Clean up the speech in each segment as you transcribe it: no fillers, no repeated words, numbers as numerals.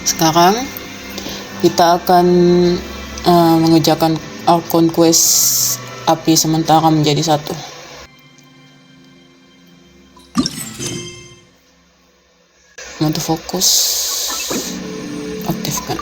Sekarang kita akan mengerjakan Conquest api sementara menjadi satu. Mode fokus aktifkan.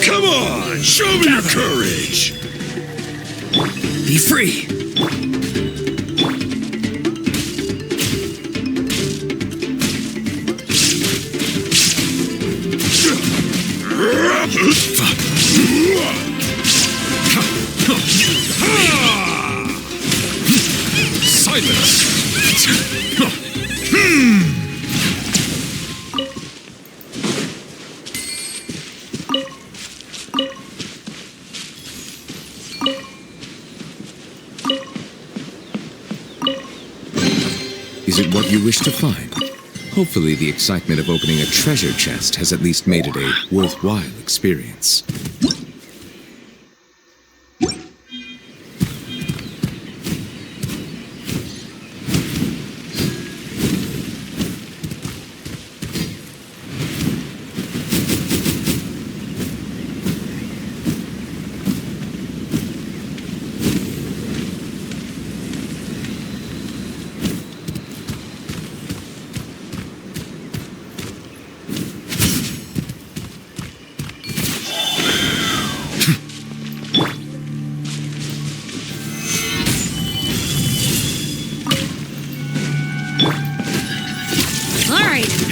Come on, show me your courage. Be free. Silence. Is it what you wish to find? Hopefully the excitement of opening a treasure chest has at least made it a worthwhile experience.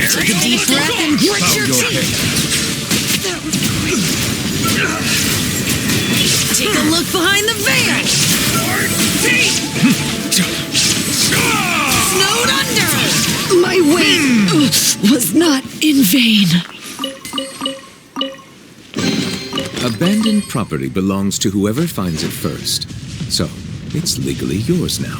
Take a deep breath and grit your teeth. Take a look behind the veil. Snowed under. My wait was not in vain. Abandoned property belongs to whoever finds it first. So, it's legally yours now.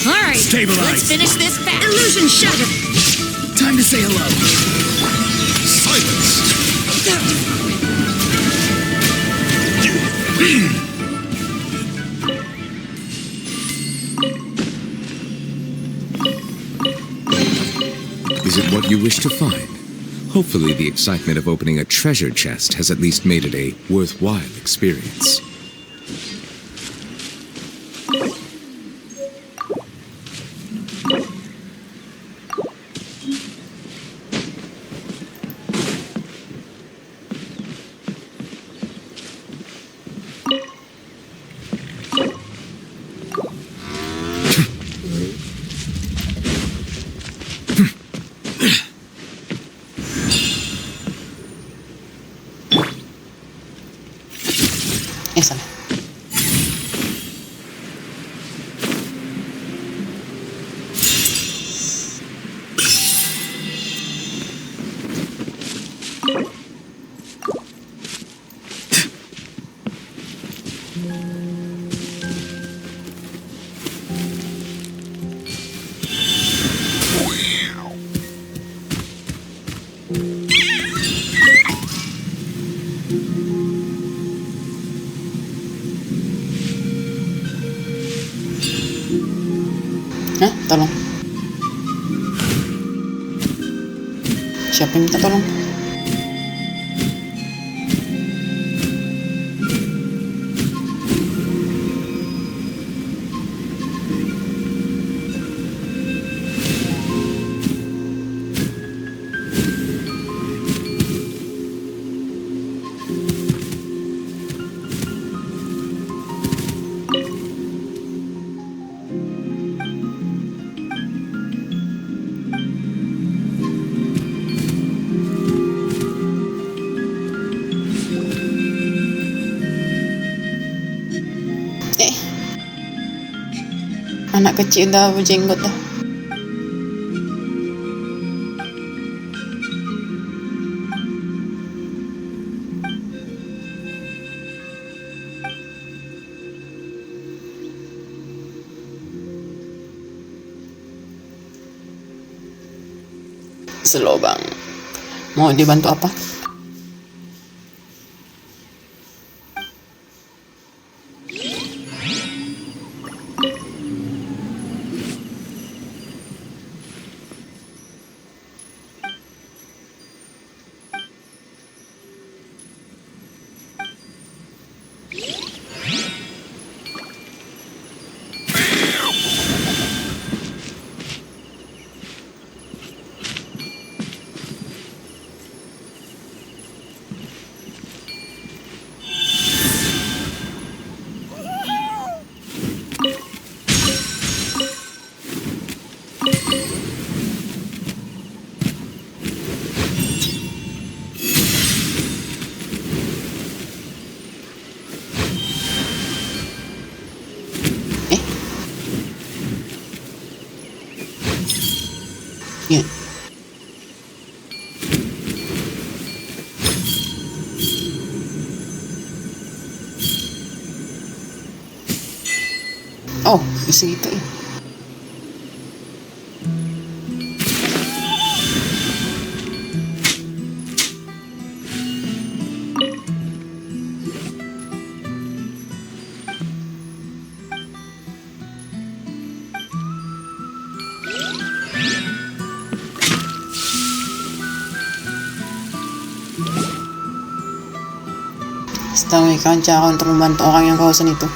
Alright, Stabilize. let's finish this fast. Illusion shattered. Time to say hello. Silence. Is it what you wish to find? Hopefully the excitement of opening a treasure chest has at least made it a worthwhile experience. Hah? Tolong. Siapa yang minta tolong? Anak kecil dah berjenggot dah. Slow bang. Mau dibantu apa? Ya. Oh, bisa gitu ya. Setelah cara untuk membantu orang yang kehausan itu.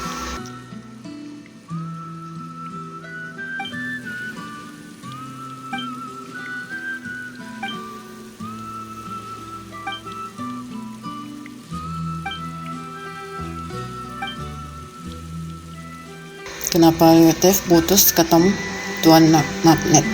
Kenapa WTF putus ketemu Tuan Magnet?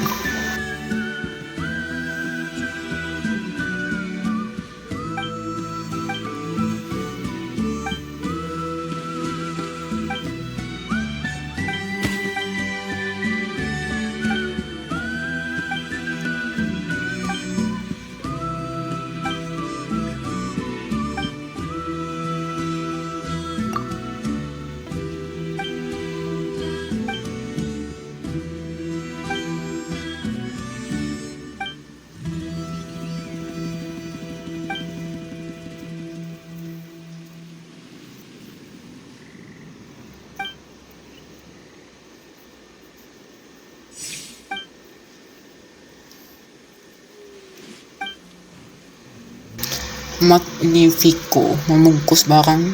Magnifico membungkus barang.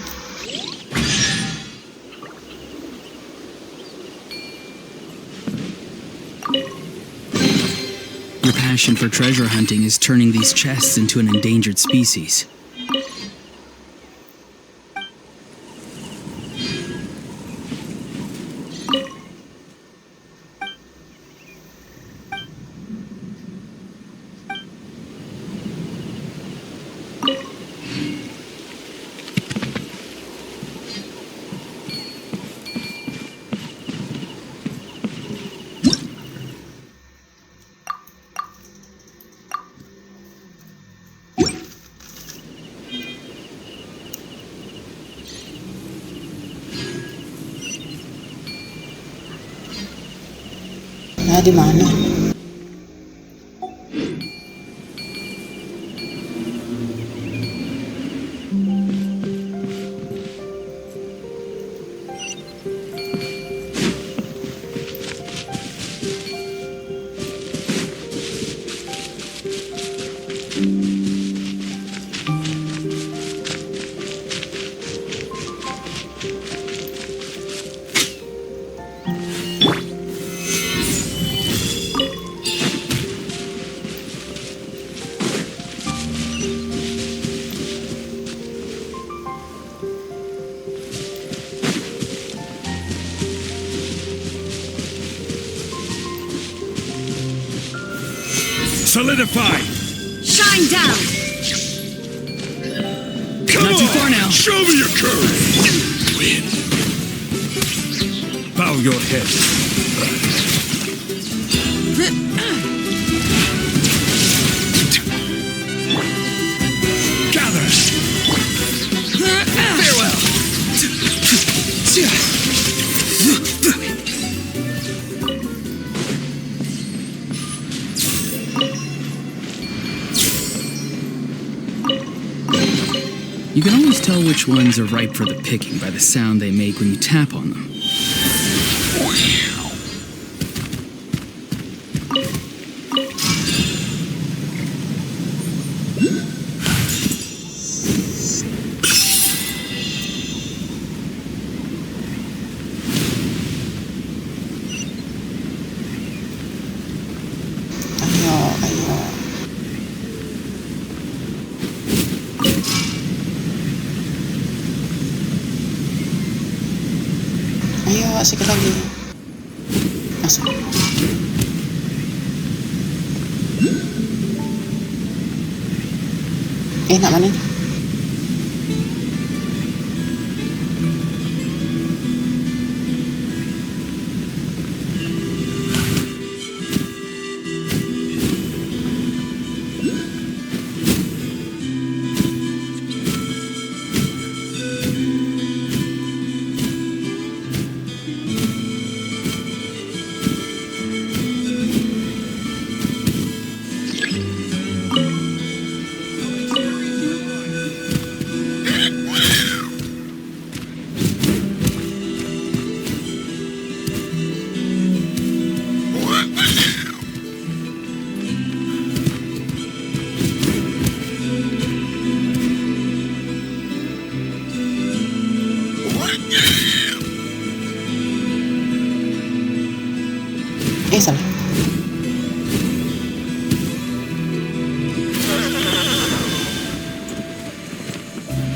Your passion for treasure hunting is turning these chests into an endangered species. Nah, di mana? Solidify! Shine down! Come Not on! too far now. Show me your courage! Win. Bow your head. Gather! Farewell. You can always tell which ones are ripe for the picking by the sound they make when you tap on them. Ayo. Ayo, asik lagi. Masuk. Nak mana ni? Salah.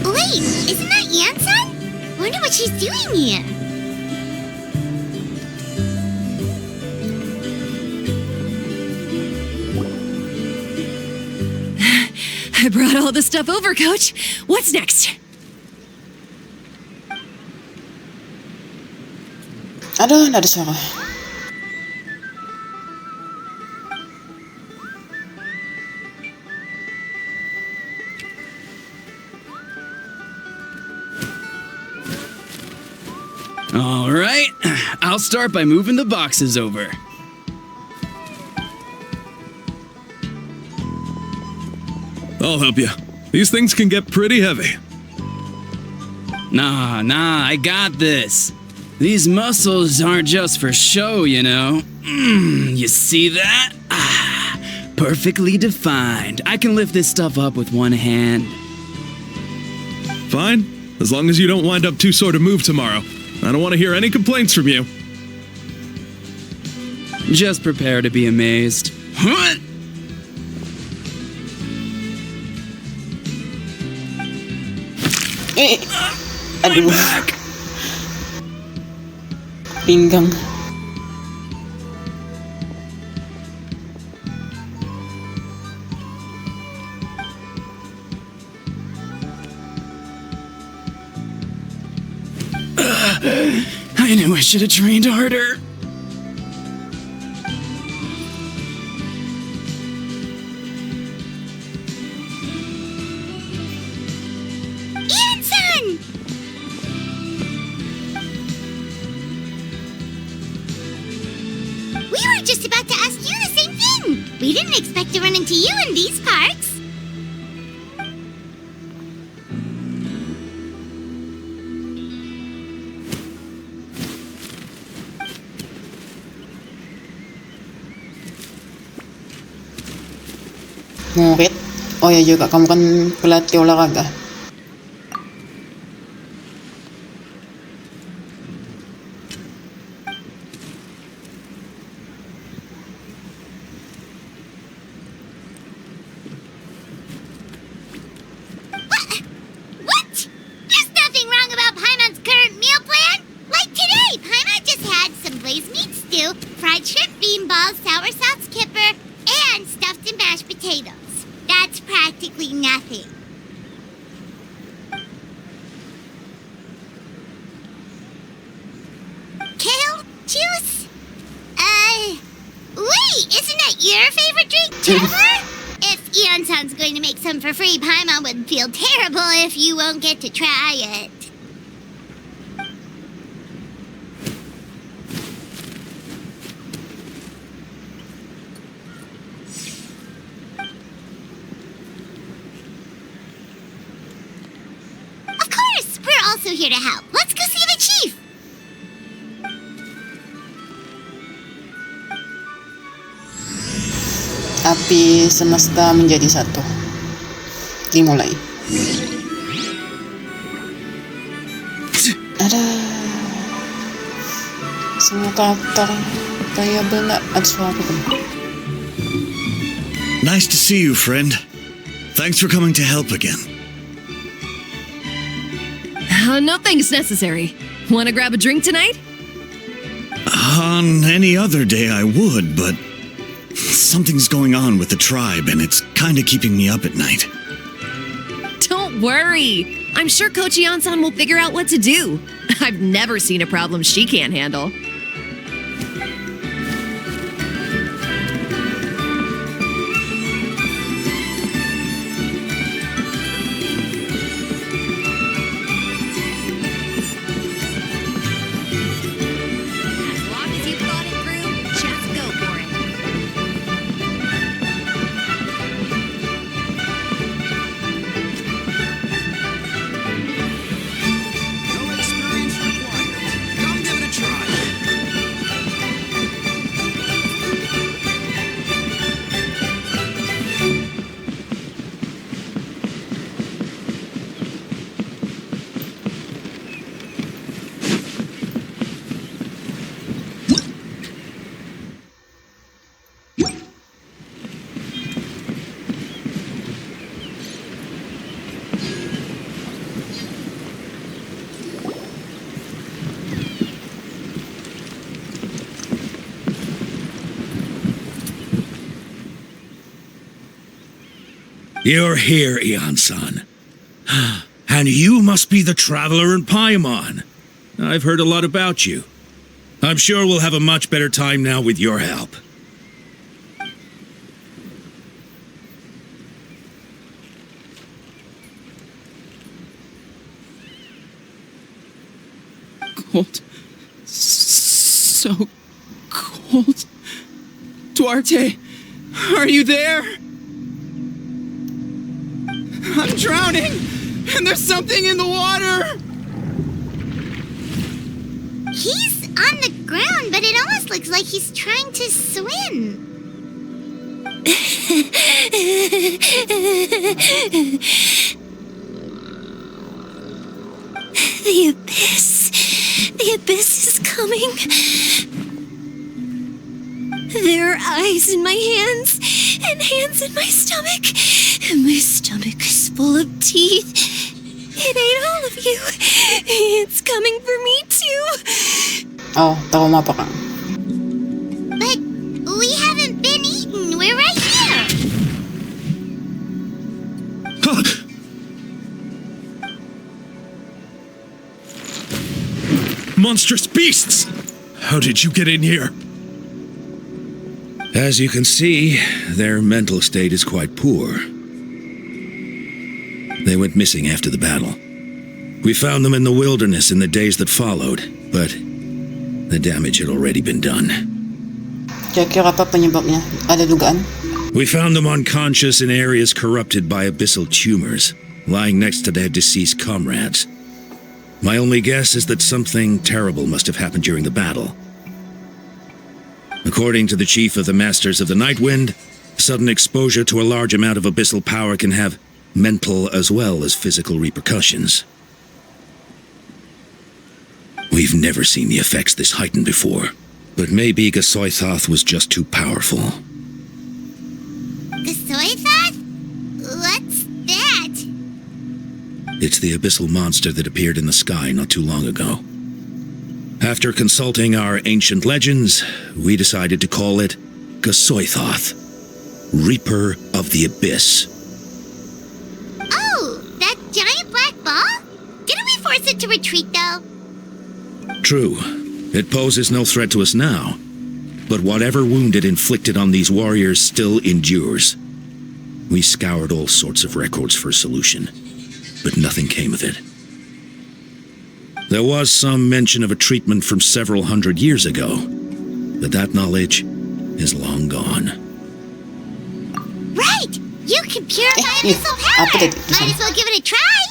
Wait, isn't that Yansan? Wonder what she's doing here. I brought all the stuff over, Coach. What's next? Aduh, nggak ada suara. All right, I'll start by moving the boxes over. I'll help you. These things can get pretty heavy. Nah, I got this. These muscles aren't just for show, you know. You see that? Perfectly defined. I can lift this stuff up with one hand. Fine, as long as you don't wind up too sore to move tomorrow. I don't want to hear any complaints from you. Just prepare to be amazed. Huh? Aduh. Pinggang. I knew I should have trained harder. Yansan! We were just about to ask you the same thing. We didn't expect to run into you in these parks. Murid. Oh ya juga, kamu kan pelatih olahraga. What? There's nothing wrong about Paimon's current meal plan. Like today, Paimon just had some glazed meat stew, fried shrimp bean balls, sour sauce kipper, and stuffed carrots and mashed potatoes. That's practically nothing. Kale juice? Wait, isn't that your favorite drink, Trevor? If Eon-san's going to make some for free, Paimon would feel terrible if you won't get to try it. Of course, we're also here to help. Let's go see the chief. Api semesta menjadi satu. Dimulai. Ada semua karakter playable na at suara ko. Nice to see you, friend. Thanks for coming to help again. No thanks necessary. Want to grab a drink tonight? On any other day I would, but something's going on with the tribe and it's kind of keeping me up at night. Don't worry. I'm sure Coach Eon-san will figure out what to do. I've never seen a problem she can't handle. As long as you've thought it through, just go for it. No experience required. Come give it a try. You're here, Eon-san. And you must be the traveler in Paimon. I've heard a lot about you. I'm sure we'll have a much better time now with your help. Cold. So cold. Duarte, are you there? I'm drowning, and there's something in the water. He's on the ground, but it almost looks like he's trying to swim. The abyss. The abyss is coming. There are eyes in my hands and hands in my stomach. And my stomach is full of teeth. It ate all of you. It's coming for me too. Oh, trauma pa ka. But we haven't been eaten. We're right here. Monstrous beasts! How did you get in here? As you can see, their mental state is quite poor. They went missing after the battle. We found them in the wilderness in the days that followed, but the damage had already been done. Kira pa penyebab niya. Ada dugaan? We found them unconscious in areas corrupted by abyssal tumors, lying next to their deceased comrades. My only guess is that something terrible must have happened during the battle. According to the chief of the Masters of the Nightwind, sudden exposure to a large amount of abyssal power can have mental as well as physical repercussions. We've never seen the effects this heightened before, but maybe Gasoithoth was just too powerful. Gasoithoth? What's that? It's the abyssal monster that appeared in the sky not too long ago. After consulting our ancient legends, we decided to call it Gasoithoth, Reaper of the Abyss. Oh, that giant black ball? Didn't we force it to retreat, though? True, it poses no threat to us now, but whatever wound it inflicted on these warriors still endures. We scoured all sorts of records for a solution, but nothing came of it. There was some mention of a treatment from several hundred years ago, but that knowledge is long gone. Right! You can purify yun. abyssal power! Put it- Might as well give it a try!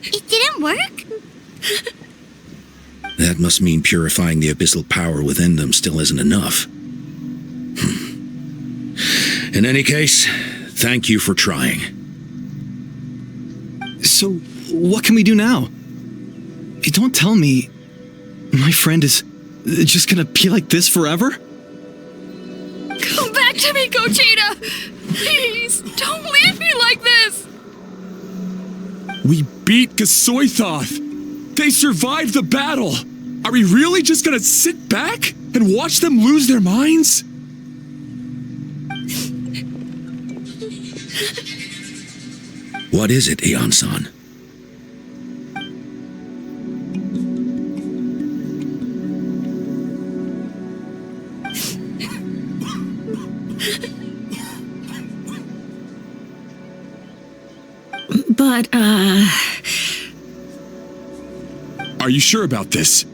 It didn't work? That must mean purifying the abyssal power within them still isn't enough. In any case, thank you for trying. So, what can we do now? You don't tell me my friend is just gonna be like this forever? Come back to me, Gogeta! Please, don't leave me like this! We beat Gasoithoth! They survived the battle! Are we really just gonna sit back and watch them lose their minds? What is it, Aeon-san? But, Are you sure about this?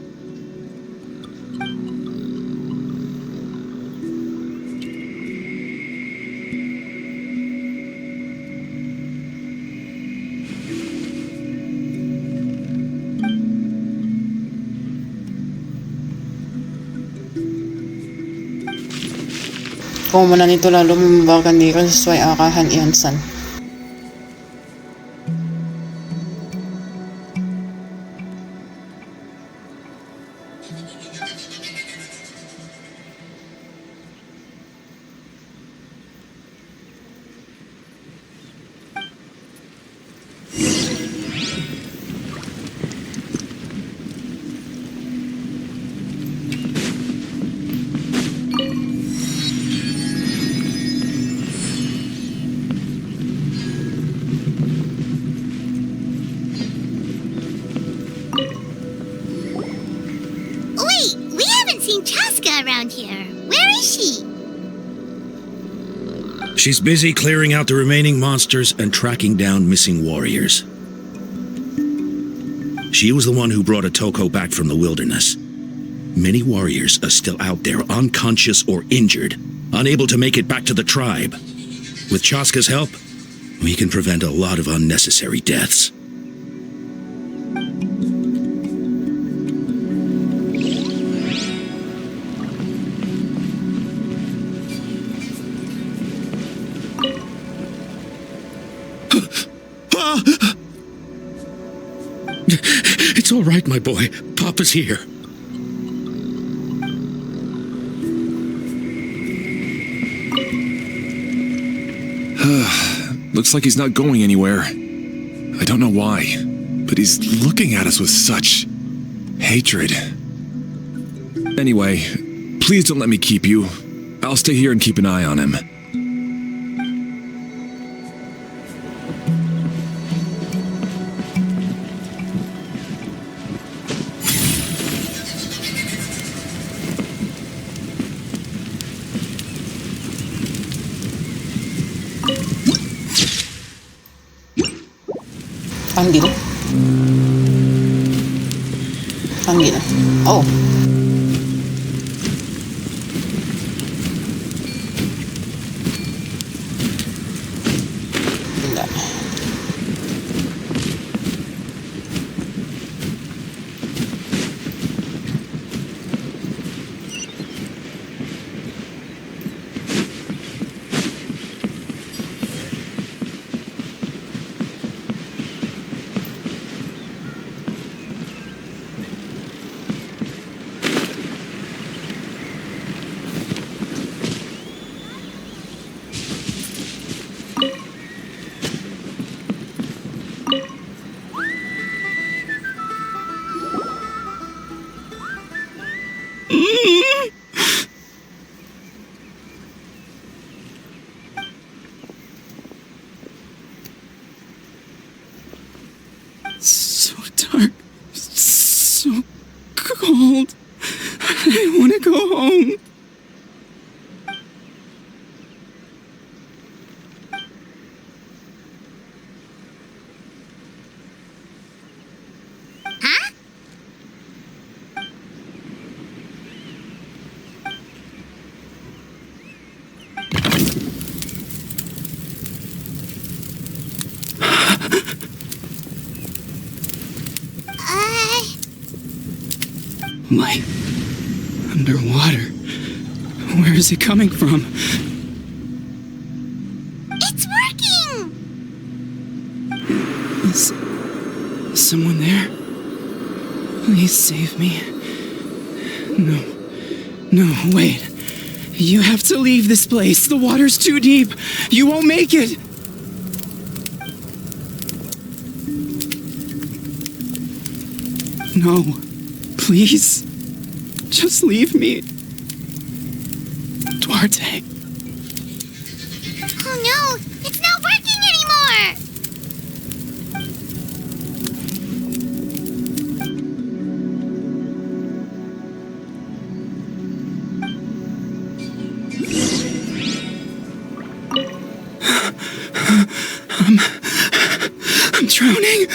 Kung muna nito lalo mumbagan di ka sesuai arahan Ian-san. Wait, we haven't seen Chaska around here. Where is she? She's busy clearing out the remaining monsters and tracking down missing warriors. She was the one who brought Otoko back from the wilderness. Many warriors are still out there, unconscious or injured, unable to make it back to the tribe. With Chaska's help, we can prevent a lot of unnecessary deaths. It's all right, my boy. Papa's here. Looks like he's not going anywhere. I don't know why, but he's looking at us with such hatred. Anyway, please don't let me keep you. I'll stay here and keep an eye on him. Hindi na. Hindi na. Oh. Hindi. dark. So cold. I want to go home. Huh? Light. Underwater. Where is it coming from? It's working! Is someone there? Please save me. No, wait. You have to leave this place. The water's too deep. You won't make it. No. Please. Just leave me. Duarte. Oh no! It's not working anymore! I'm drowning.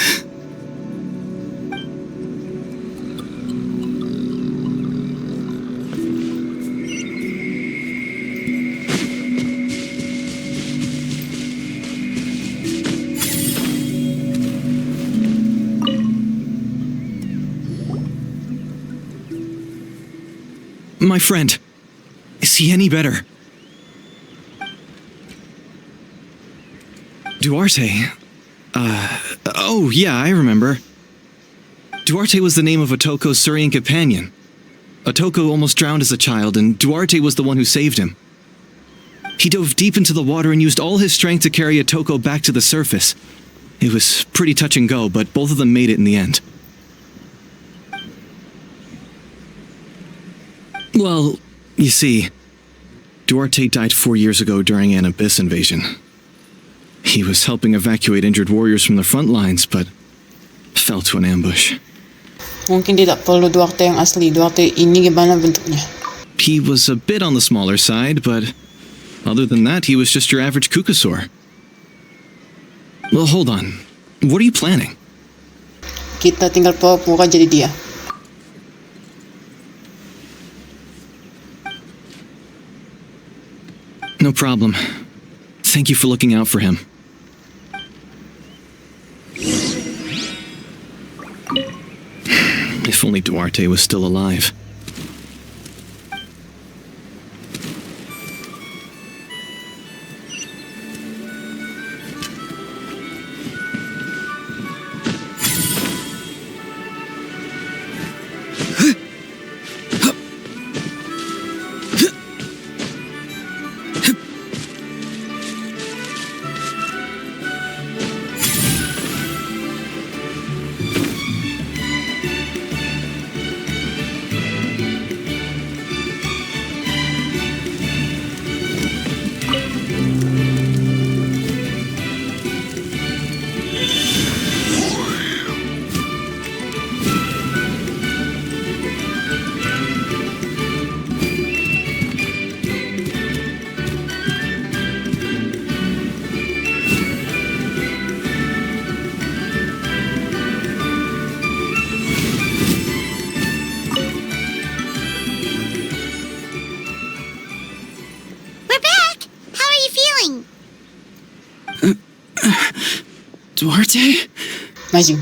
My friend, is he any better? Duarte? Oh yeah, I remember. Duarte was the name of Otoko's Surian companion. Otoko almost drowned as a child, and Duarte was the one who saved him. He dove deep into the water and used all his strength to carry Otoko back to the surface. It was pretty touch and go, but both of them made it in the end. Well, you see, Duarte died 4 years ago during an abyss invasion. He was helping evacuate injured warriors from the front lines, but fell to an ambush. Mungkin tidak perlu Duarte yang asli. Duarte ini gimana bentuknya? He was a bit on the smaller side, but other than that, he was just your average Kukasaur. Well, hold on. What are you planning? Kita tinggal pura-pura jadi dia. No problem. Thank you for looking out for him. If only Duarte was still alive. Duarte? Maju.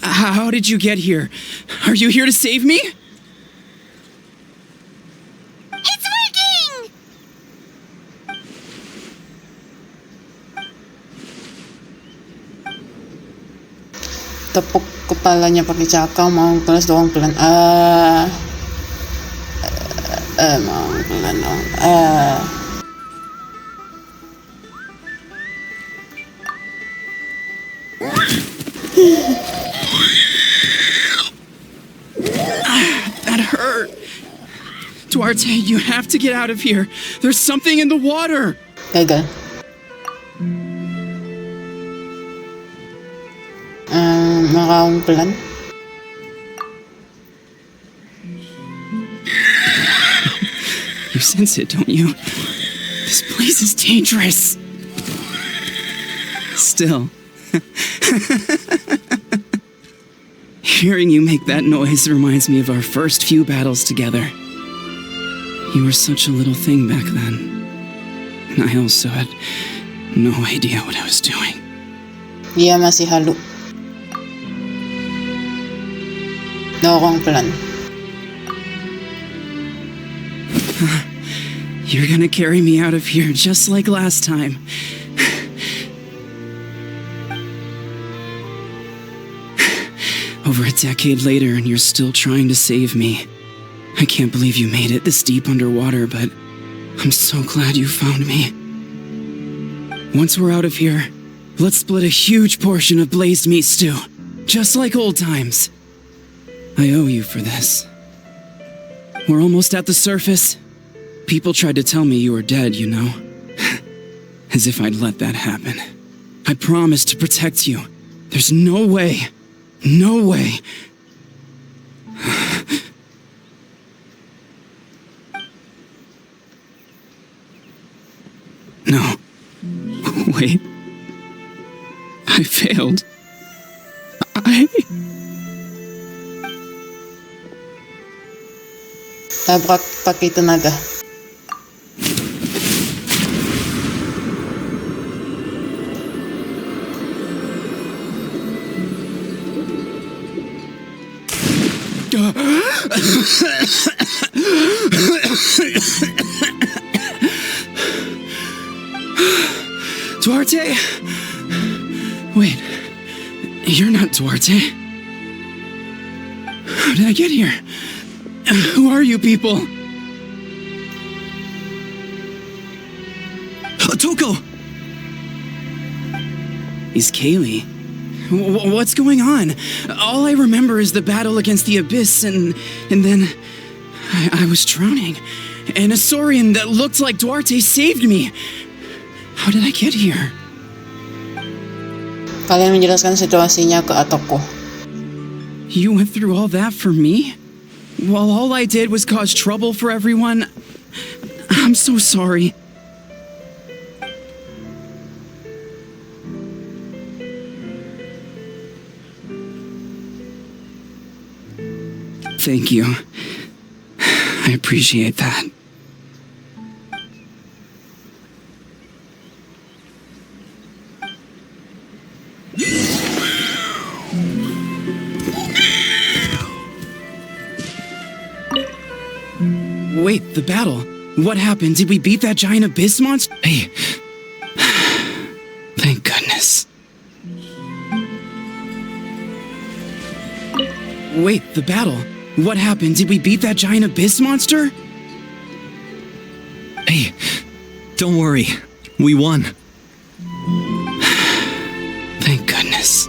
How did you get here? Are you here to save me? It's working! Tepuk kepalanya pakai cakang, mau kelas doang pelan. Mau pelan dong. That hurt. Duarte, you have to get out of here. There's something in the water. Gagal. Makaong plan. You sense it, don't you? This place is dangerous. Still. Hearing you make that noise reminds me of our first few battles together. You were such a little thing back then. And I also had no idea what I was doing. Dia masih halu. Nakakong plan. You're gonna carry me out of here just like last time. Over a decade later, and you're still trying to save me. I can't believe you made it this deep underwater, but I'm so glad you found me. Once we're out of here, let's split a huge portion of blazed meat stew, just like old times. I owe you for this. We're almost at the surface. People tried to tell me you were dead, you know. As if I'd let that happen. I promised to protect you. There's no way. No way. No. Wait. I failed. Tabrak pakai tenaga. Duarte? Wait, you're not Duarte. How did I get here? Who are you people? Toko! Is Kaylee? What's going on? All I remember is the battle against the Abyss, and then I was drowning. And a Saurian that looked like Duarte saved me. How did I get here? Kalian menjelaskan situasinya ke Atoko. You went through all that for me? While all I did was cause trouble for everyone? I'm so sorry. Thank you. I appreciate that. Wait, the battle. What happened? Did we beat that giant abyss monster? Hey. Thank goodness. Wait, the battle. What happened? Did we beat that giant abyss monster? Hey, don't worry. We won. Thank goodness.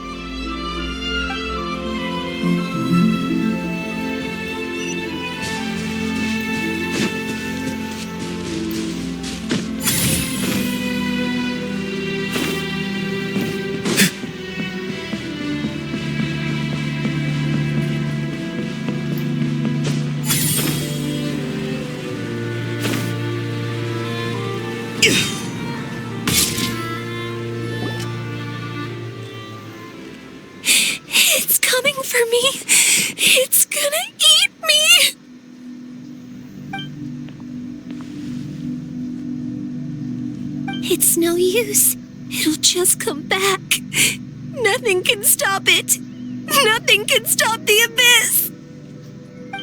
It's coming for me. It's gonna eat me. It's no use. It'll just come back. Nothing can stop it. Nothing can stop the abyss.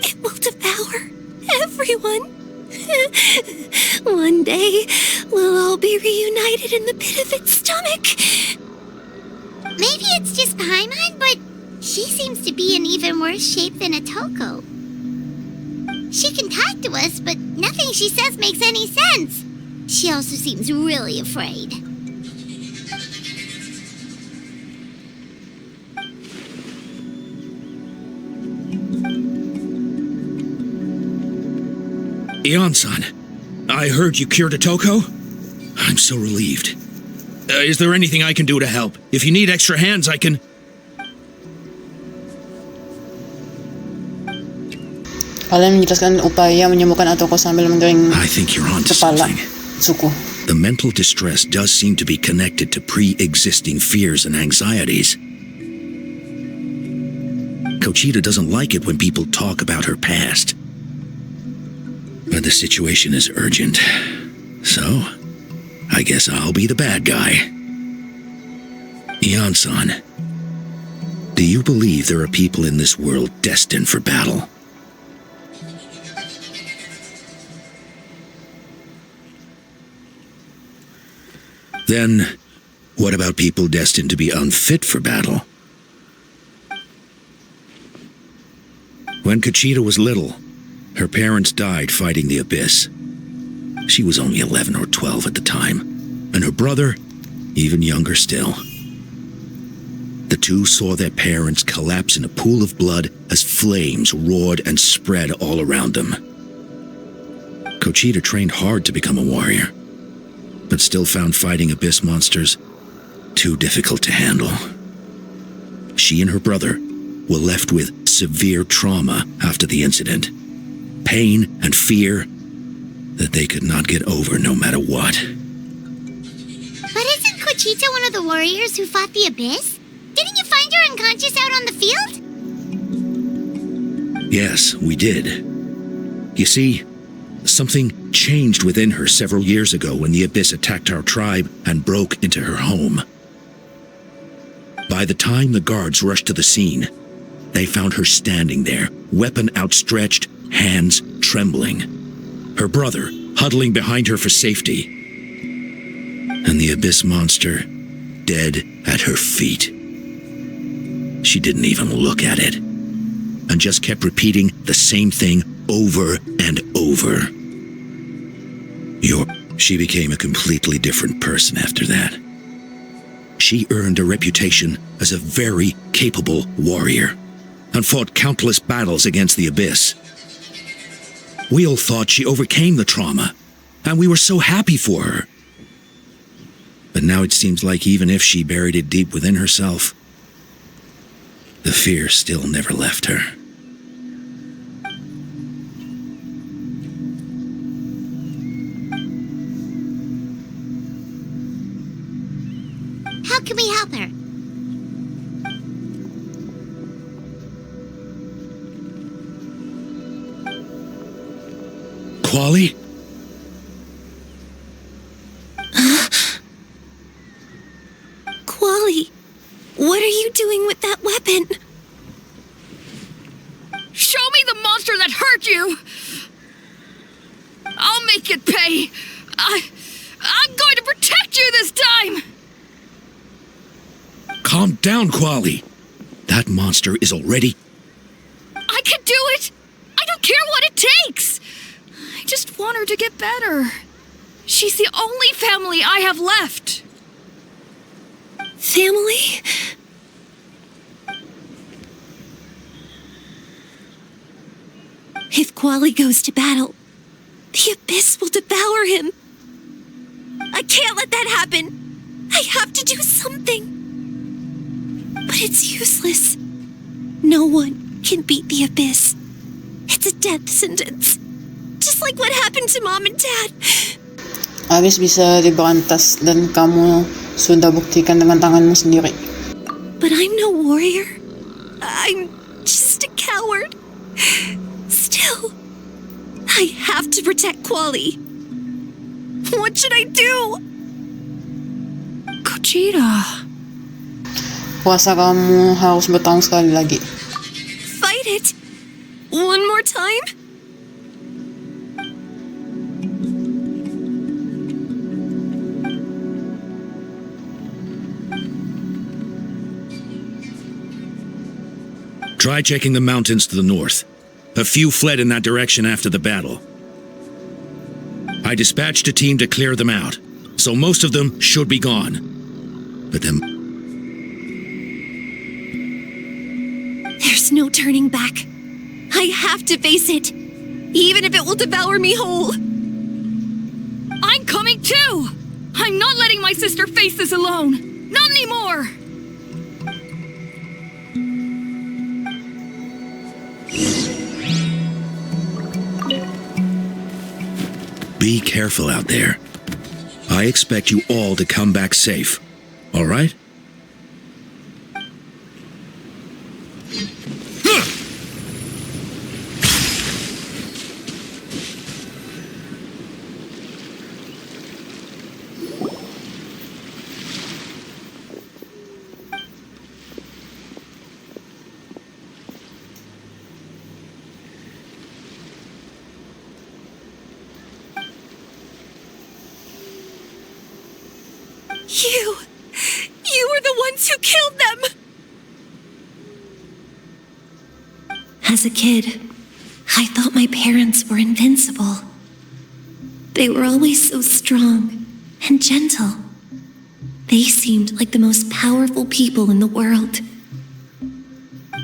It will devour everyone. One day, we'll all be reunited in the pit of its stomach. Maybe it's just Paimon, but she seems to be in even worse shape than Atoko. She can talk to us, but nothing she says makes any sense. She also seems really afraid. Ion-san, I heard you cured Atoko. I'm so relieved. Is there anything I can do to help? If you need extra hands, I can... Alam menjelaskan upaya menyembuhkan Atoko sambil mengering I think you're onto kepala something. Suku. The mental distress does seem to be connected to pre-existing fears and anxieties. Kochita doesn't like it when people talk about her past. But the situation is urgent. So, I guess I'll be the bad guy. Ian-san, do you believe there are people in this world destined for battle? Then, what about people destined to be unfit for battle? When Kochita was little, her parents died fighting the Abyss. She was only 11 or 12 at the time, and her brother, even younger still. The two saw their parents collapse in a pool of blood as flames roared and spread all around them. Kochita trained hard to become a warrior, but still found fighting Abyss monsters too difficult to handle. She and her brother were left with severe trauma after the incident, pain and fear that they could not get over no matter what. But isn't Kochita one of the warriors who fought the Abyss? Didn't you find her unconscious out on the field? Yes, we did. You see, something changed within her several years ago when the Abyss attacked our tribe and broke into her home. By the time the guards rushed to the scene, they found her standing there, weapon outstretched, hands trembling. Her brother huddling behind her for safety. And the Abyss monster dead at her feet. She didn't even look at it, and just kept repeating the same thing over and over. She became a completely different person after that. She earned a reputation as a very capable warrior, and fought countless battles against the Abyss. We all thought she overcame the trauma, and we were so happy for her. But now it seems like even if she buried it deep within herself, the fear still never left her. How can we help her? Quali? Quali, what are you doing with that weapon? Show me the monster that hurt you! I'll make it pay! I'm going to protect you this time! Calm down, Quali. That monster is already... I can do it! I don't care what it takes! I just want her to get better. She's the only family I have left. Family? If Quali goes to battle, the Abyss will devour him. I can't let that happen. I have to do something. But it's useless. No one can beat the Abyss. It's a death sentence. Just like what happened to Mom and Dad. Abyss bisa diberantas dan kamu sudah buktikan dengan tanganmu sendiri. But I'm no warrior. I'm just a coward. Still, I have to protect Quali. What should I do? Kochita. Kuasa kamu harus bertarung sekali lagi. Fight it. One more time? Try checking the mountains to the north. A few fled in that direction after the battle. I dispatched a team to clear them out, so most of them should be gone. But then... There's no turning back. I have to face it, even if it will devour me whole. I'm coming too! I'm not letting my sister face this alone. Not anymore. Be careful out there. I expect you all to come back safe. All right? You were the ones who killed them! As a kid, I thought my parents were invincible. They were always so strong and gentle. They seemed like the most powerful people in the world.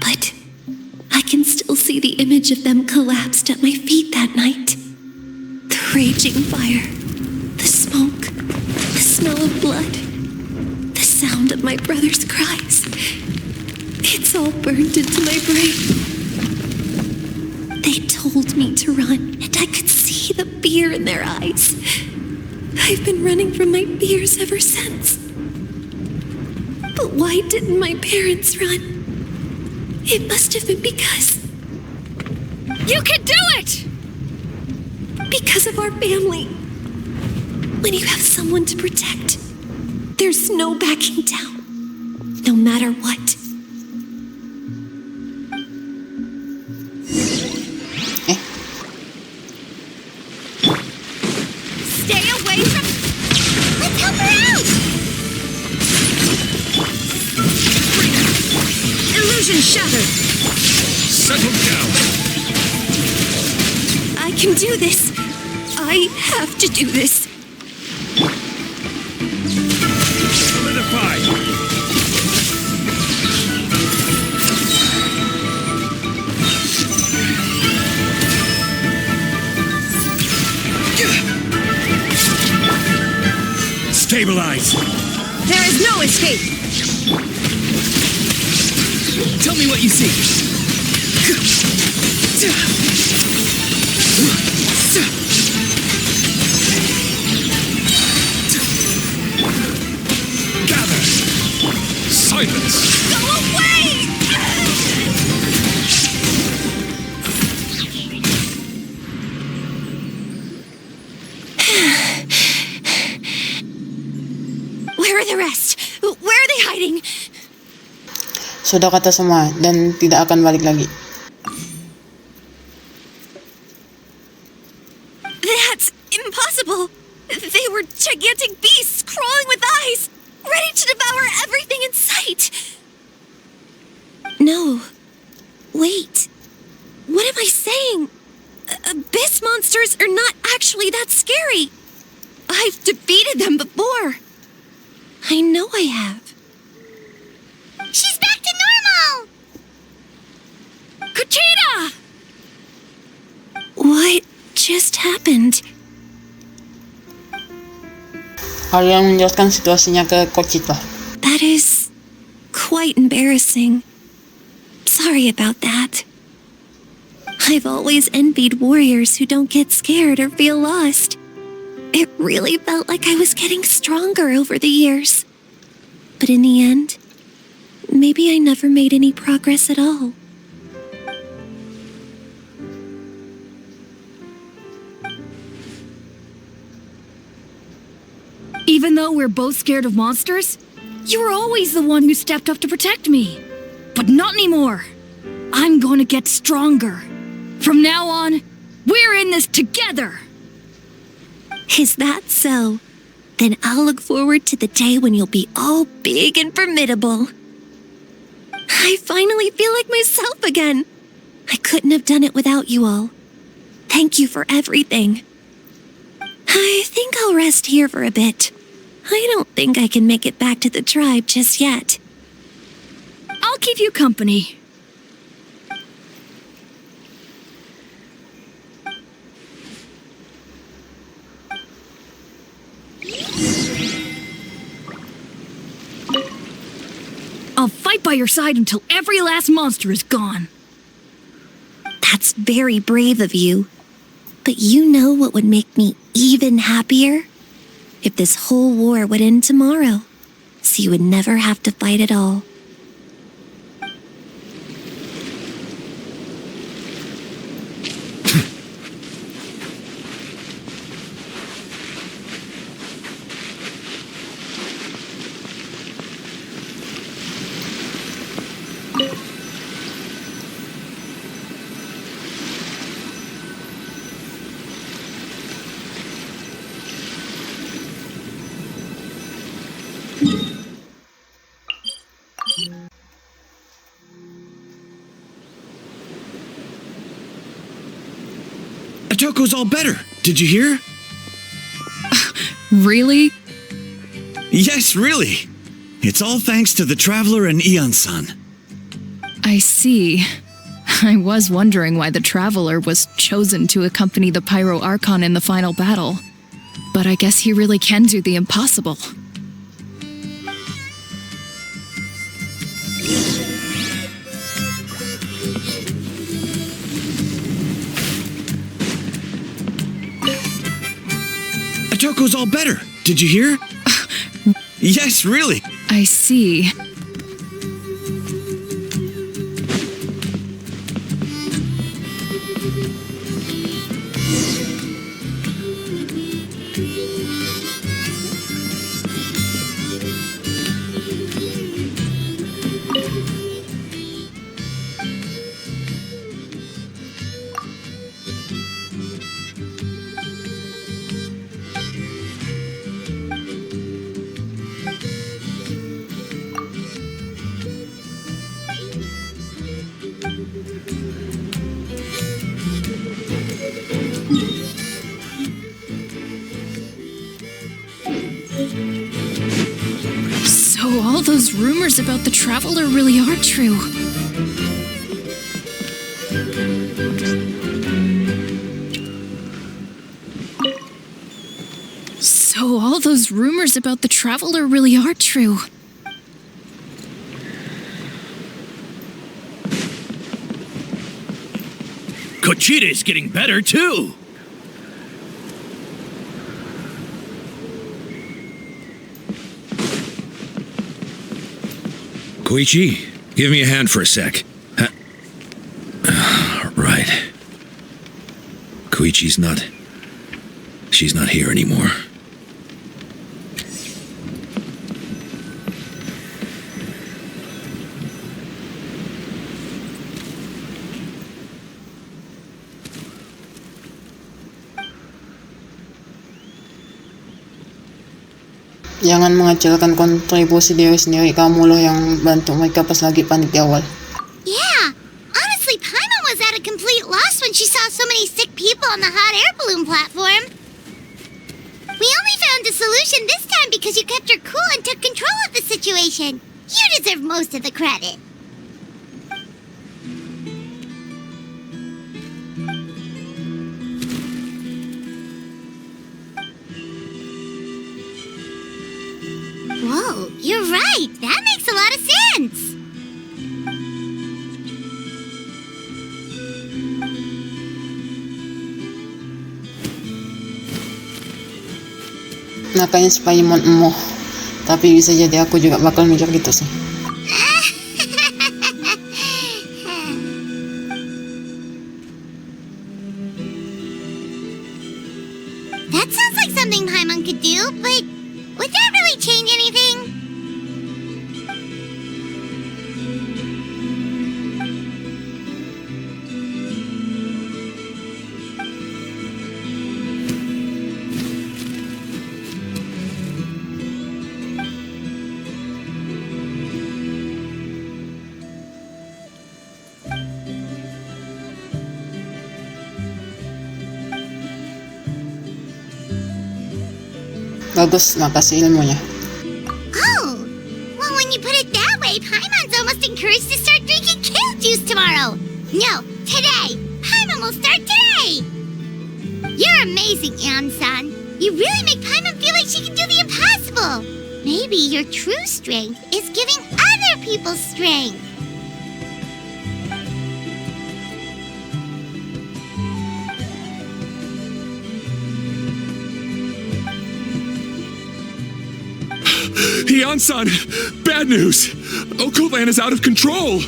But I can still see the image of them collapsed at my feet that night. The raging fire, the smoke, the smell of blood, the sound of my brother's cries. It's all burned into my brain. They told me to run, and I could see the fear in their eyes. I've been running from my fears ever since. But why didn't my parents run? It must have been because... You can do it! Because of our family. When you have someone to protect, there's no backing down, no matter what. Stay away from... Let's help her out! Illusion shattered! Settle down! I can do this. I have to do this. Solidify! Stabilize! There is no escape! Tell me what you see. Gather! Silence! Go away! Where are the rest? Where are they hiding? Sudah kata semua dan tidak akan balik lagi. That's impossible. They were gigantic beasts crawling with eyes, ready to devour everything in sight. No. Wait. What am I saying? Abyss monsters are not actually that scary. I've defeated them before. I know I have. She's back to normal! Kuchita! What just happened? Kalian menjelaskan situasinya ke Kochita. That is quite embarrassing. Sorry about that. I've always envied warriors who don't get scared or feel lost. It really felt like I was getting stronger over the years. But in the end, maybe I never made any progress at all. Even though we're both scared of monsters, you were always the one who stepped up to protect me. But not anymore. I'm going to get stronger. From now on, we're in this together. Is that so? Then I'll look forward to the day when you'll be all big and formidable. I finally feel like myself again. I couldn't have done it without you all. Thank you for everything. I think I'll rest here for a bit. I don't think I can make it back to the tribe just yet. I'll keep you company. I'll fight by your side until every last monster is gone. That's very brave of you. But you know what would make me even happier? If this whole war would end tomorrow, so you would never have to fight at all. Otoko's all better. Did you hear? Really? Yes, really. It's all thanks to the Traveler and Ian-san. I see. I was wondering why the Traveler was chosen to accompany the Pyro Archon in the final battle. But I guess he really can do the impossible. Otoko's all better. Did you hear? Yes, really. I see. So all those rumors about the Traveler really are true. So all those rumors about the Traveler really are true. Kochida's getting better, too. Koichi, give me a hand for a sec. Right. Koichi's not... She's not here anymore. Jangan mengecilkan kontribusi diri sendiri, kamu loh yang bantu mereka pas lagi panik di awal. Yeah, honestly, Paimon was at a complete loss when she saw so many sick people on the hot air balloon platform. We only found a solution this time because you kept her cool and took control of the situation. You deserve most of the credit. Whoa, you're right. That makes a lot of sense. Nakanya si Paimon emoh. Tapi bisa jadi aku juga bakal mikir gitu sih. That sounds like something Paimon could do, but would that really change anything? Bagus, makasih ilmunya. Oh, well, when you put it that way, Paimon's almost encouraged to start drinking kale juice tomorrow. No, today. Paimon will start today. You're amazing, Ian-san. You really make Paimon feel like she can do the impossible. Maybe your true strength is giving other people's strength. Ian-san, bad news. Occult Land is out of control.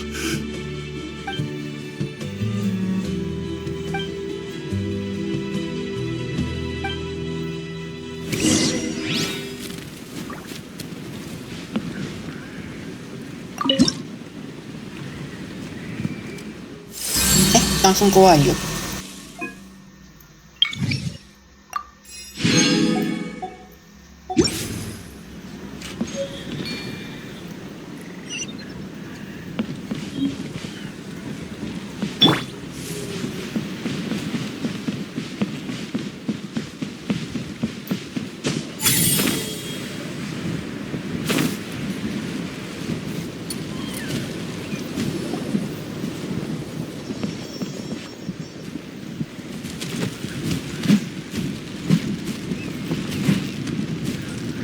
Langsung kuha yun.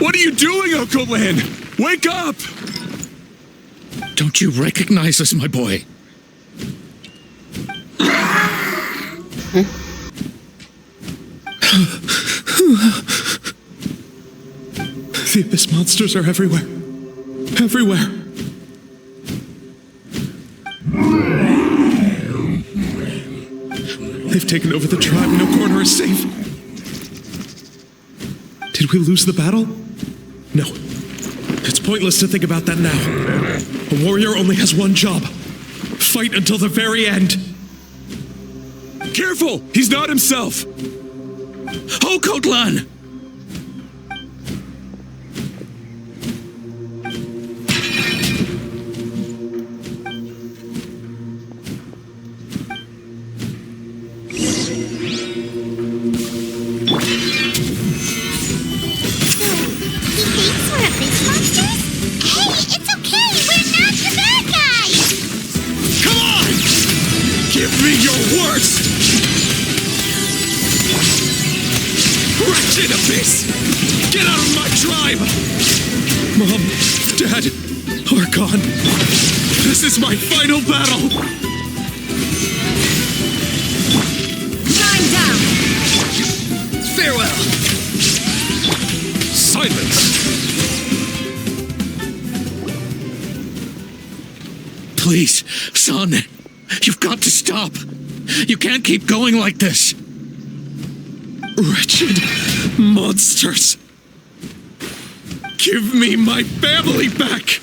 What are you doing, Occult Land? Wake up! Don't you recognize us, my boy? The Abyss monsters are everywhere. Everywhere. They've taken over the tribe. No corner is safe. Did we lose the battle? No. It's pointless to think about that now. A warrior only has one job. Fight until the very end. Careful! He's not himself! Occult Land! Wretched Abyss! Get out of my tribe! Mom, Dad, are gone. This is my final battle! Time down! Farewell! Silence! Please, son, you've got to stop. You can't keep going like this. Wretched monsters! Give me my family back!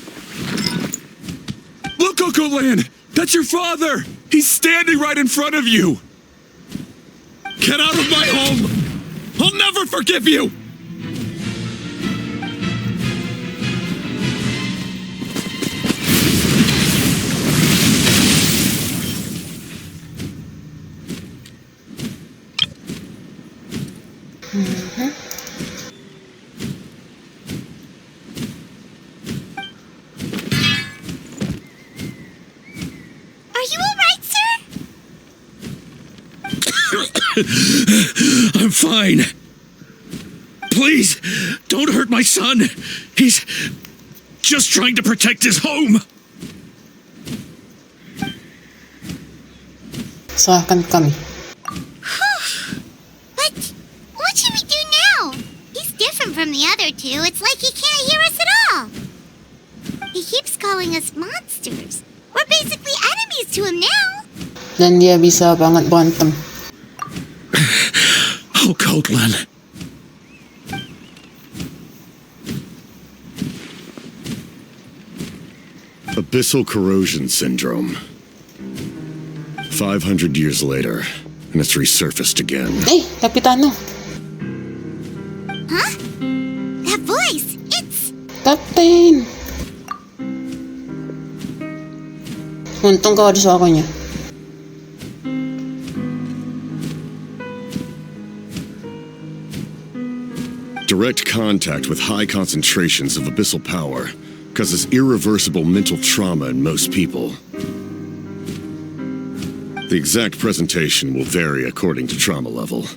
Look, Occult Land! That's your father! He's standing right in front of you! Get out of my home! I'll never forgive you! I'm fine. Please, don't hurt my son. He's just trying to protect his home. Serahkan kami. But what should we do now? He's different from the other two. It's like he can't hear us at all. He keeps calling us monsters. We're basically enemies to him now. Dan dia bisa banget berantem. Occult Land. Abyssal corrosion syndrome. 500 years later, and it's resurfaced again. Kapitano. Huh? That voice, it's... Captain! Untung kau ada suaranya. Direct contact with high concentrations of abyssal power causes irreversible mental trauma in most people. The exact presentation will vary according to trauma level.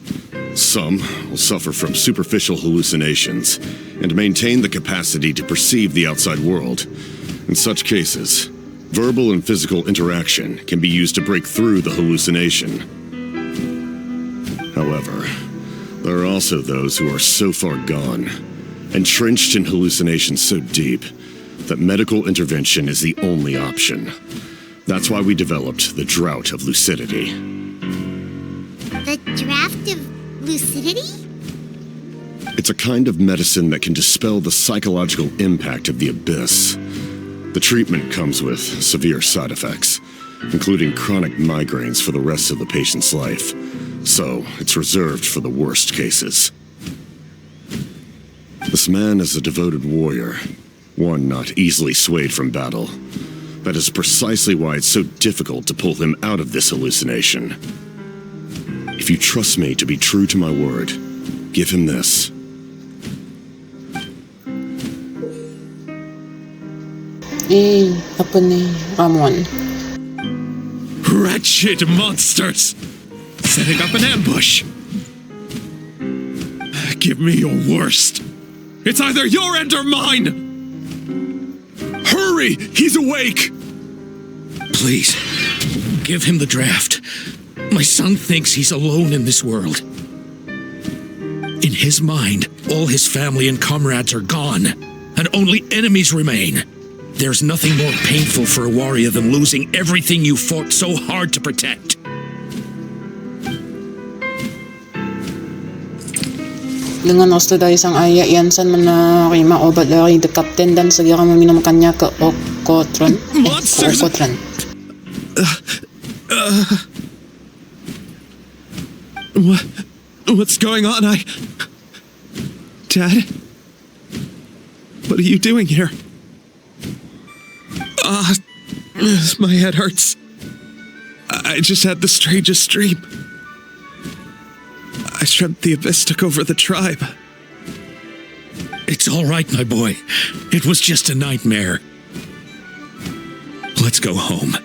Some will suffer from superficial hallucinations and maintain the capacity to perceive the outside world. In such cases, verbal and physical interaction can be used to break through the hallucination. However, there are also those who are so far gone, entrenched in hallucinations so deep, that medical intervention is the only option. That's why we developed the Drought of Lucidity. The draft of lucidity? It's a kind of medicine that can dispel the psychological impact of the abyss. The treatment comes with severe side effects, including chronic migraines for the rest of the patient's life, so it's reserved for the worst cases. This man is a devoted warrior, one not easily swayed from battle. That is precisely why it's so difficult to pull him out of this hallucination. If you trust me to be true to my word, give him this. Apa ni? Ramon. Wretched monsters! Setting up an ambush! Give me your worst. It's either your end or mine! Hurry! He's awake! Please, give him the draft. My son thinks he's alone in this world. In his mind, all his family and comrades are gone, and only enemies remain. There's nothing more painful for a warrior than losing everything you fought so hard to protect. Dengan gusto dahil isang aya iyansan man na kay maobat dari the captain dan segera meminum kanya ke Okotron. Monsters! Okotron. What's going on? Dad? What are you doing here? My head hurts. I just had the strangest dream. I dreamt the abyss took over the tribe. It's all right, my boy. It was just a nightmare. Let's go home.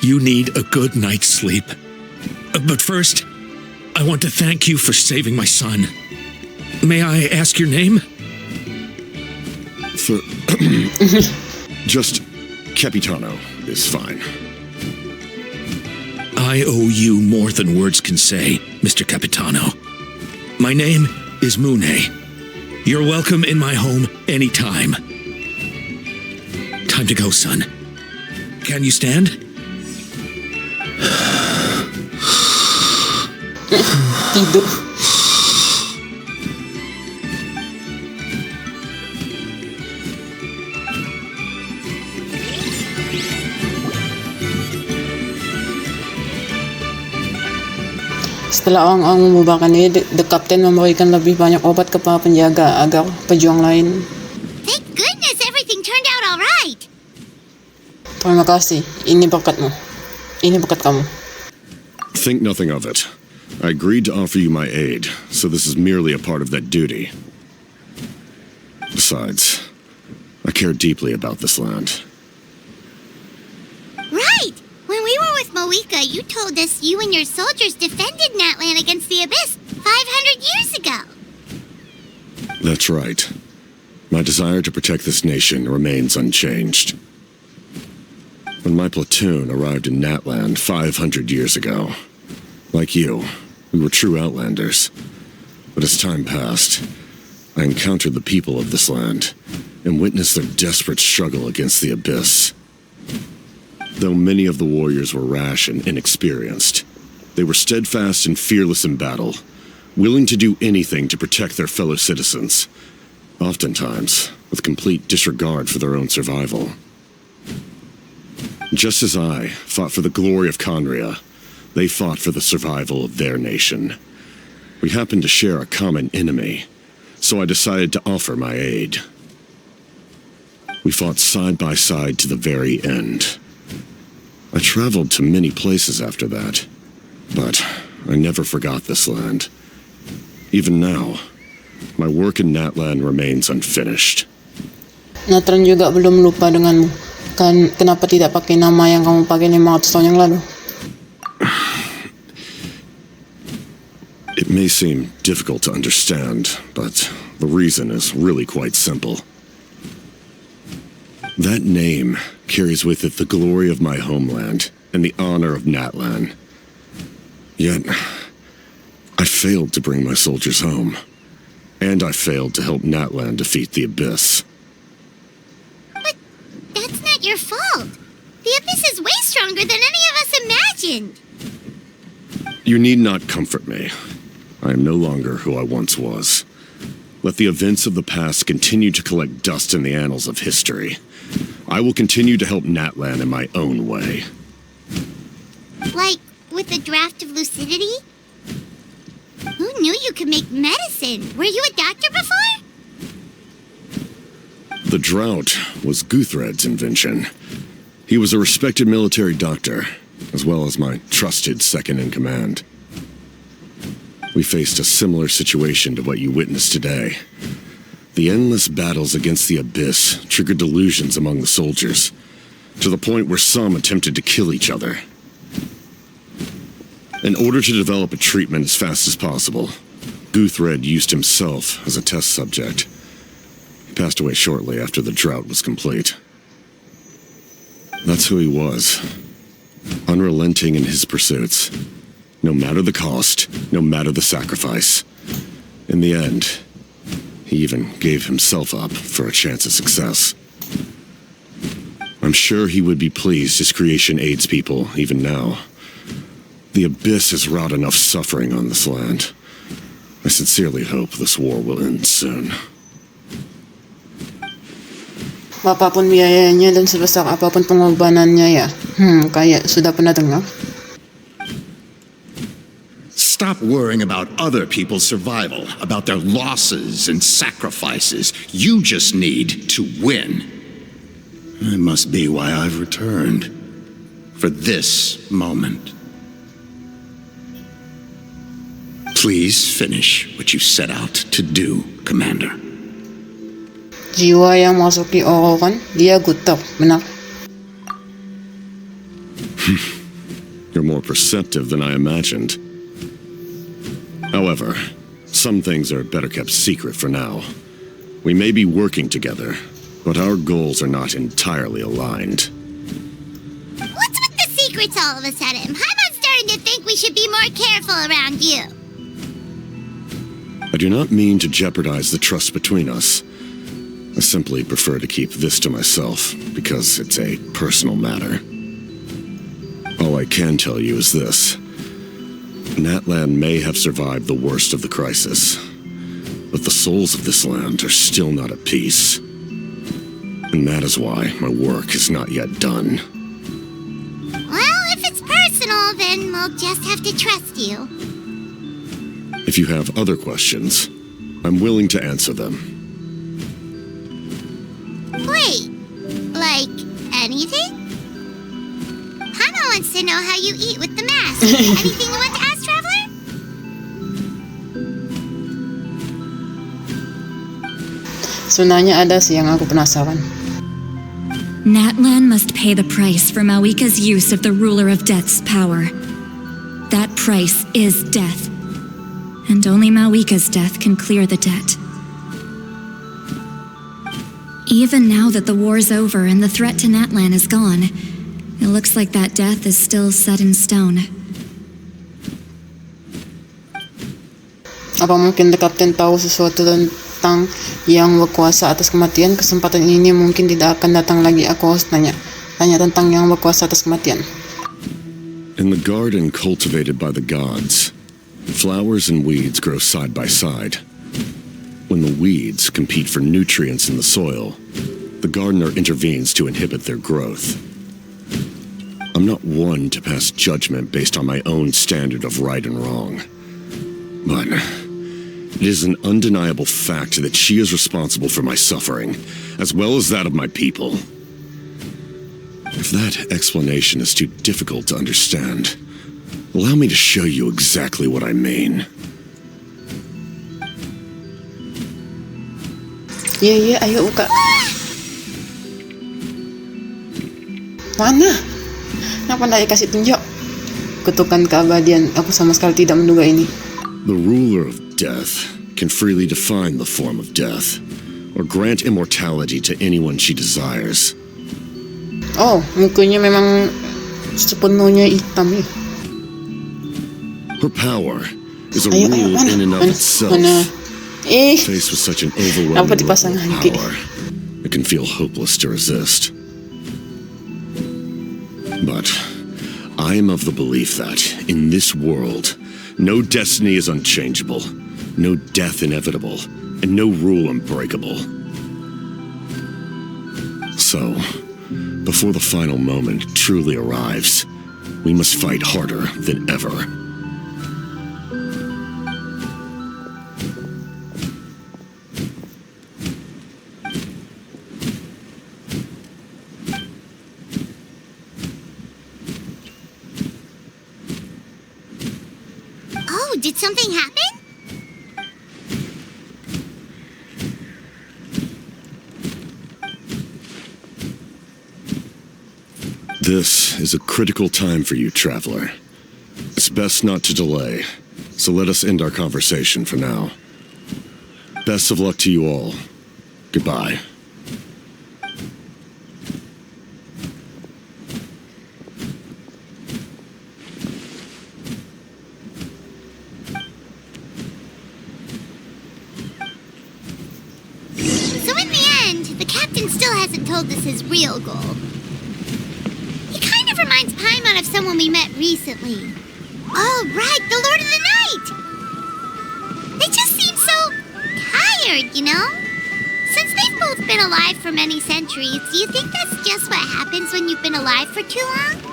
You need a good night's sleep. But first, I want to thank you for saving my son. May I ask your name? Just Capitano is fine. I owe you more than words can say, Mr. Capitano. My name is Mune. You're welcome in my home anytime. Time to go, son. Can you stand? Tidur. Setelah ang membubarkan ini, the captain memberikan lebih banyak obat kepada penjaga agar pejuang lain. Thank goodness everything turned out all right. Terima kasih. Ini berkatmu. Ini berkat kamu. Think nothing of it. I agreed to offer you my aid, so this is merely a part of that duty. Besides, I care deeply about this land. Right! When we were with Moika, you told us you and your soldiers defended Natlan against the Abyss 500 years ago. That's right. My desire to protect this nation remains unchanged. When my platoon arrived in Natland 500 years ago, like you, we were true outlanders. But as time passed, I encountered the people of this land and witnessed their desperate struggle against the Abyss. Though many of the warriors were rash and inexperienced, they were steadfast and fearless in battle, willing to do anything to protect their fellow citizens, oftentimes with complete disregard for their own survival. Just as I fought for the glory of Conria, they fought for the survival of their nation. We happened to share a common enemy, so I decided to offer my aid. We fought side by side to the very end. I traveled to many places after that, but I never forgot this land. Even now, my work in Natlan remains unfinished. Natran juga belum lupa denganmu. Kan kenapa tidak pakai nama yang kamu pakai 500 tahun yang lalu? It may seem difficult to understand, but the reason is really quite simple. That name carries with it the glory of my homeland and the honor of Natlan. Yet, I failed to bring my soldiers home. And I failed to help Natlan defeat the Abyss. But that's not your fault. The Abyss is way stronger than any of us imagined. You need not comfort me. I am no longer who I once was. Let the events of the past continue to collect dust in the annals of history. I will continue to help Natlan in my own way. Like, with a draft of lucidity? Who knew you could make medicine? Were you a doctor before? The drought was Guthred's invention. He was a respected military doctor, as well as my trusted second-in-command. We faced a similar situation to what you witnessed today. The endless battles against the Abyss triggered delusions among the soldiers, to the point where some attempted to kill each other. In order to develop a treatment as fast as possible, Guthred used himself as a test subject. He passed away shortly after the drought was complete. That's who he was. Unrelenting in his pursuits. No matter the cost, no matter the sacrifice. In the end, he even gave himself up for a chance at success. I'm sure he would be pleased his creation aids people even now. The Abyss has wrought enough suffering on this land. I sincerely hope this war will end soon. Apapun biayanya dan sebesar apapun pengorbanannya ya. Kayak sudah pernah dengar. Stop worrying about other people's survival, about their losses and sacrifices. You just need to win. That must be why I've returned. For this moment. Please finish what you set out to do, Commander. Jiwa yang masuk di Orokan, dia gutok, benar. You're more perceptive than I imagined. However, some things are better kept secret for now. We may be working together, but our goals are not entirely aligned. What's with the secrets all of a sudden? I'm starting to think we should be more careful around you. I do not mean to jeopardize the trust between us. I simply prefer to keep this to myself, because it's a personal matter. All I can tell you is this. Natlan may have survived the worst of the crisis, but the souls of this land are still not at peace. And that is why my work is not yet done. Well, if it's personal, then we'll just have to trust you. If you have other questions, I'm willing to answer them. Wait, like anything? Hana wants to know how you eat with the mask. Anything you want to ask, Traveler? Sebenarnya ada sih yang aku penasaran. Natlan must pay the price for Mawika's use of the Ruler of Death's power. That price is death. And only Mawika's death can clear the debt. Even now that the war's over and the threat to Natlan is gone, it looks like that death is still set in stone. Apa mungkin The Captain tahu sesuatu tentang yang berkuasa atas kematian? Kesempatan ini mungkin tidak akan datang lagi. Aku harus tanya tentang yang berkuasa atas kematian. In the garden cultivated by the gods, flowers and weeds grow side by side. When the weeds compete for nutrients in the soil, the gardener intervenes to inhibit their growth. I'm not one to pass judgment based on my own standard of right and wrong. But it is an undeniable fact that she is responsible for my suffering, as well as that of my people. If that explanation is too difficult to understand, allow me to show you exactly what I mean. Iya, ayo buka. Mana? Kenapa nggak dikasih tunjuk? Kutukan keabadian, aku sama sekali tidak menduga ini. The ruler of death can freely define the form of death, or grant immortality to anyone she desires. Oh, mukanya memang sepenuhnya hitam ya. Her power is a Ayo, rule mana? in and of Mana? itself. Mana? Faced with such an overwhelming Dapat level dipasang of lagi. power, it can feel hopeless to resist. But I am of the belief that, in this world, no destiny is unchangeable, no death inevitable, and no rule unbreakable. So, before the final moment truly arrives, we must fight harder than ever. Oh, did something happen? This is a critical time for you, traveler. It's best not to delay, so let us end our conversation for now. Best of luck to you all. Goodbye. So in the end, the captain still hasn't told us his real goal. He kind of reminds Paimon of someone we met recently. Oh, right, the Lord of the Night! They just seem so tired, you know? Since they've both been alive for many centuries, do you think that's just what happens when you've been alive for too long?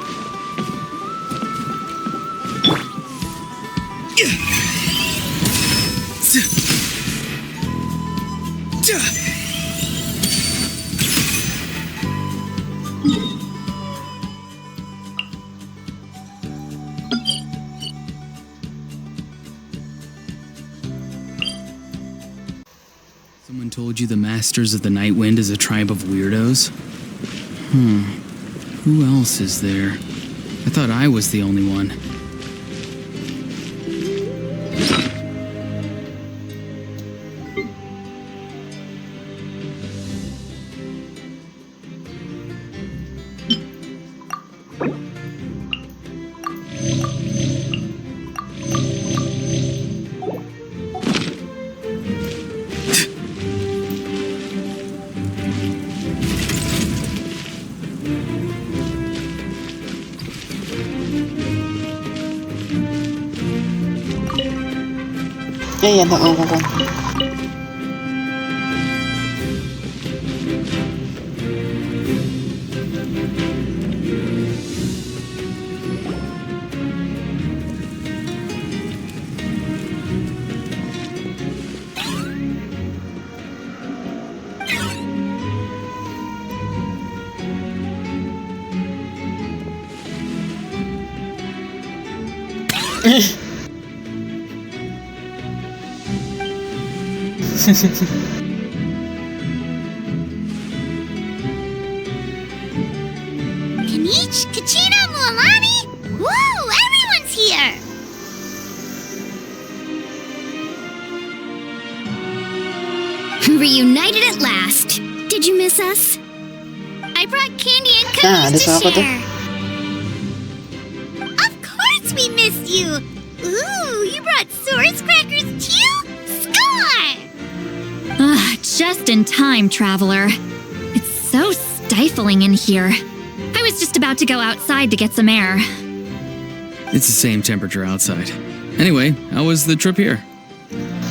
Someone told you the Masters of the Night Wind is a tribe of weirdos? Who else is there? I thought I was the only one. Ya, nakuha ko. Kanich, Kachina, Mualani? Woo! Everyone's here! Reunited at last. Did you miss us? I brought candy and Ah, cookies ada to siapa tuh? share. Of course we missed you! Ooh, you brought Source crackers too? Score! Just in time, traveler. It's so stifling in here. I was just about to go outside to get some air. It's the same temperature outside. Anyway, how was the trip here?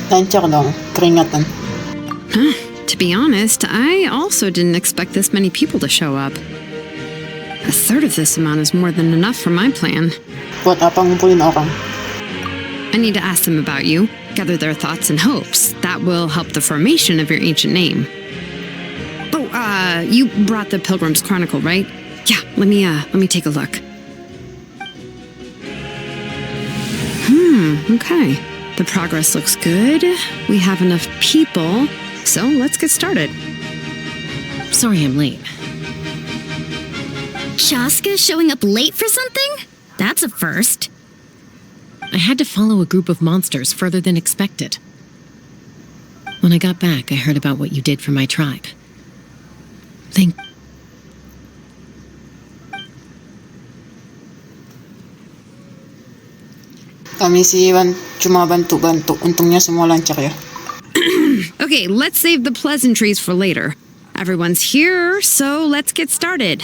Lancar dong, keringatan. To be honest, I also didn't expect this many people to show up. A third of this amount is more than enough for my plan. Buat apa ngumpulin orang? I need to ask them about you, gather their thoughts and hopes. That will help the formation of your ancient name. Oh, you brought the Pilgrim's Chronicle, right? Yeah, let me take a look. Okay. The progress looks good. We have enough people, so let's get started. Sorry I'm late. Shaska showing up late for something? That's a first. I had to follow a group of monsters further than expected. When I got back, I heard about what you did for my tribe. Kami cuma bantu-bantu. Untungnya semua lancar ya. Okay, let's save the pleasantries for later. Everyone's here, so let's get started.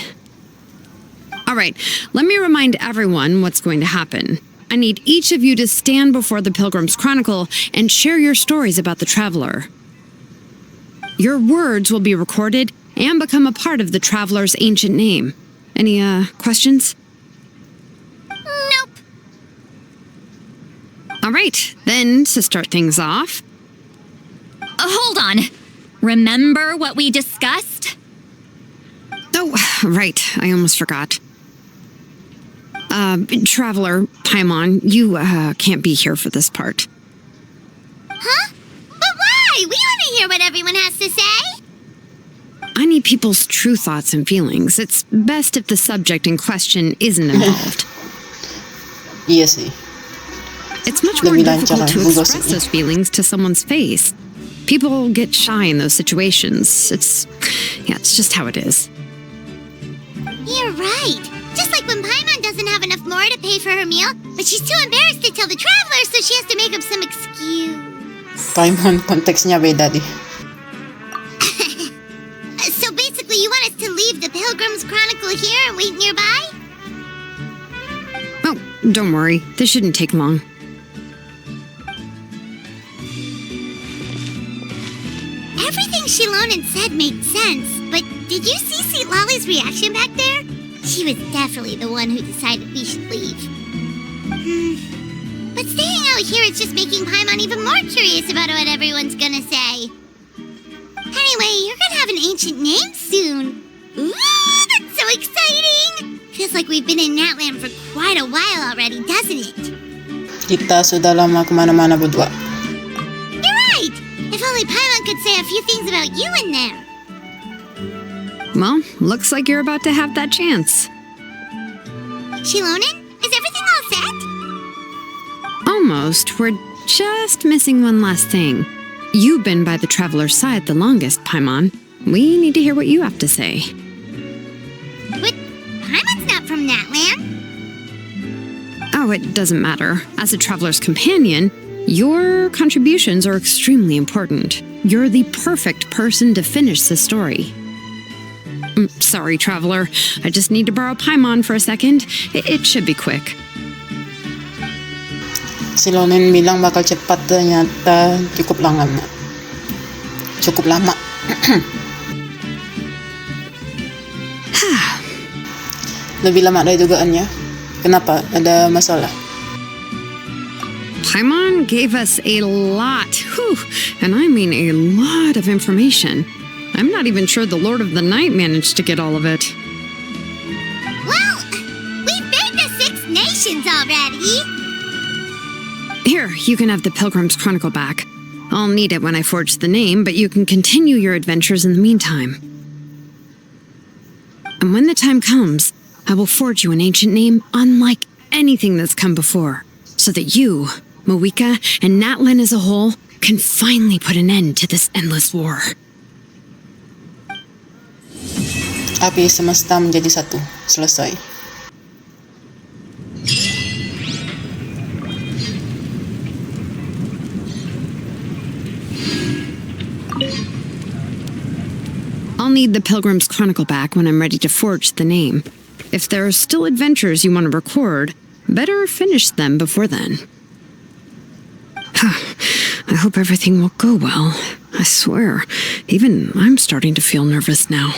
All right, let me remind everyone what's going to happen. I need each of you to stand before the Pilgrim's Chronicle and share your stories about the traveler. Your words will be recorded and become a part of the traveler's ancient name. Any, questions? Nope. All right, then to start things off. Hold on. Remember what we discussed? Oh, right, I almost forgot. Traveler, Paimon, you, can't be here for this part. Huh? But why? We want to hear what everyone has to say. I need people's true thoughts and feelings. It's best if the subject in question isn't involved. Iya sih. It's much more Lebih lancar difficult to lah express menggosipnya. those feelings to someone's face. People get shy in those situations. It's just how it is. You're right. Just like when Paimon doesn't have enough more to pay for her meal, but she's too embarrassed to tell the traveler, so she has to make up some excuse. Paimon konteksnya beda deh. So basically, you want us to leave the Pilgrim's Chronicle here and wait nearby? Oh, don't worry. This shouldn't take long. Everything Shilonen said made sense, but did you see Sweet Lolly's reaction back there? She was definitely the one who decided we should leave. But staying out here is just making Paimon even more curious about what everyone's gonna say. Anyway, you're gonna have an ancient name soon. Ooh, that's so exciting! Feels like we've been in Natland for quite a while already, doesn't it? Kita sudah lama kemana-mana berdua. You're right! If only Paimon could say a few things about you in there. Well, looks like you're about to have that chance. Shilonen, is everything all set? Almost. We're just missing one last thing. You've been by the traveler's side the longest, Paimon. We need to hear what you have to say. But Paimon's not from Natland. Oh, it doesn't matter. As a traveler's companion, your contributions are extremely important. You're the perfect person to finish the story. Sorry, traveler. I just need to borrow Paimon for a second. It should be quick. Shilonen bilang bakal cepat, ternyata cukup lama. Lebih lama dari dugaannya. Kenapa? Ada masalah? Paimon gave us a lot, and I mean a lot of information. I'm not even sure the Lord of the Night managed to get all of it. Well, we've been to 6 nations already. Here, you can have the Pilgrim's Chronicle back. I'll need it when I forge the name, but you can continue your adventures in the meantime. And when the time comes, I will forge you an ancient name unlike anything that's come before, so that you, Moika, and Natlan as a whole can finally put an end to this endless war. Api semesta menjadi satu. Selesai. I'll need the Pilgrim's Chronicle back when I'm ready to forge the name. If there are still adventures you want to record, better finish them before then. I hope everything will go well. I swear, even I'm starting to feel nervous now.